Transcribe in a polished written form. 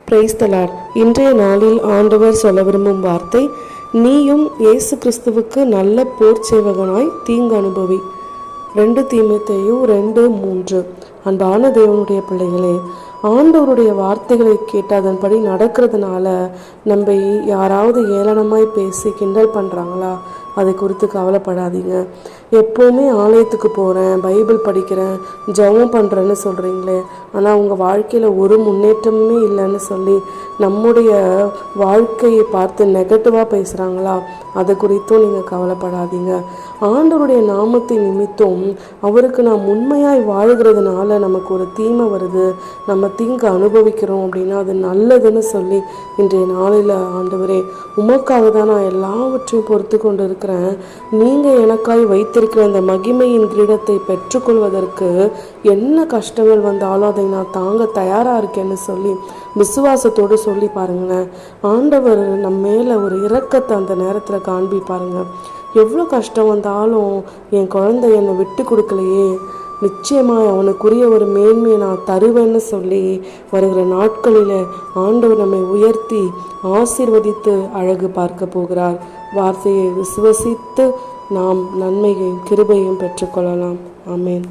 Praise the Lord. இன்றைய நாளில் ஆண்டவர் சொல்ல விரும்பும் வார்த்தை, நீயும் இயேசு கிறிஸ்துவுக்கு நல்ல போர் சேவகனாய் தீங்கு அனுபவி. 2 தீமோத்தேயு 2:3. அன்பான தேவனுடைய பிள்ளைகளே, ஆண்டவருடைய வார்த்தைகளை கேட்டு அதன்படி நடக்கிறதுனால நம்ம யாராவது ஏளனமாய் பேசி கிண்டல் பண்ணுறாங்களா, அதை குறித்து கவலைப்படாதீங்க. எப்போவுமே ஆலயத்துக்கு போகிறேன், பைபிள் படிக்கிறேன், ஜெபம் பண்ணுறேன்னு சொல்கிறீங்களே, ஆனால் உங்கள் வாழ்க்கையில் ஒரு முன்னேற்றமே இல்லைன்னு சொல்லி நம்முடைய வாழ்க்கையை பார்த்து நெகட்டிவாக பேசுகிறாங்களா, அதை குறித்தும் நீங்கள் கவலைப்படாதீங்க. ஆண்டவருடைய நாமத்தின் நிமித்தம் அவருக்கு நாம் உண்மையாய் வாழ்கிறதுனால நமக்கு ஒரு தீமை வருது, நம்ம தீங்கு அனுபவிக்கிறோம் அப்படின்னா அது நல்லதுன்னு சொல்லி இன்றைய நாளில், ஆண்டவரே உமக்காக தான் நான் எல்லாவற்றையும் பொறுத்து கொண்டு இருக்கிறேன், நீங்கள் எனக்காய் வைத்திருக்கிற அந்த மகிமையின் கிரீடத்தை பெற்றுக்கொள்வதற்கு என்ன கஷ்டங்கள் வந்தாலும் அதை நான் தாங்க தயாராக இருக்கேன்னு சொல்லி விசுவாசத்தோடு சொல்லி பாருங்களேன். ஆண்டவர் நம்ம மேலே ஒரு இரக்கத்தை அந்த நேரத்தில் காண்பி பாருங்க. எவ்வளோ கஷ்டம் வந்தாலும் என் குழந்தை என்னை விட்டு கொடுக்கலையே, நிச்சயமாக அவனுக்குரிய ஒரு மேன்மையை நான் தருவேன்னு சொல்லி வருகிற நாட்களில் ஆண்டவர் நம்மை உயர்த்தி ஆசீர்வதித்து அழகு பார்க்க போகிறார். வார்த்தையை விசுவசித்து நாம் நன்மையையும் கிருபையும் பெற்றுக்கொள்ளலாம். ஆமென்.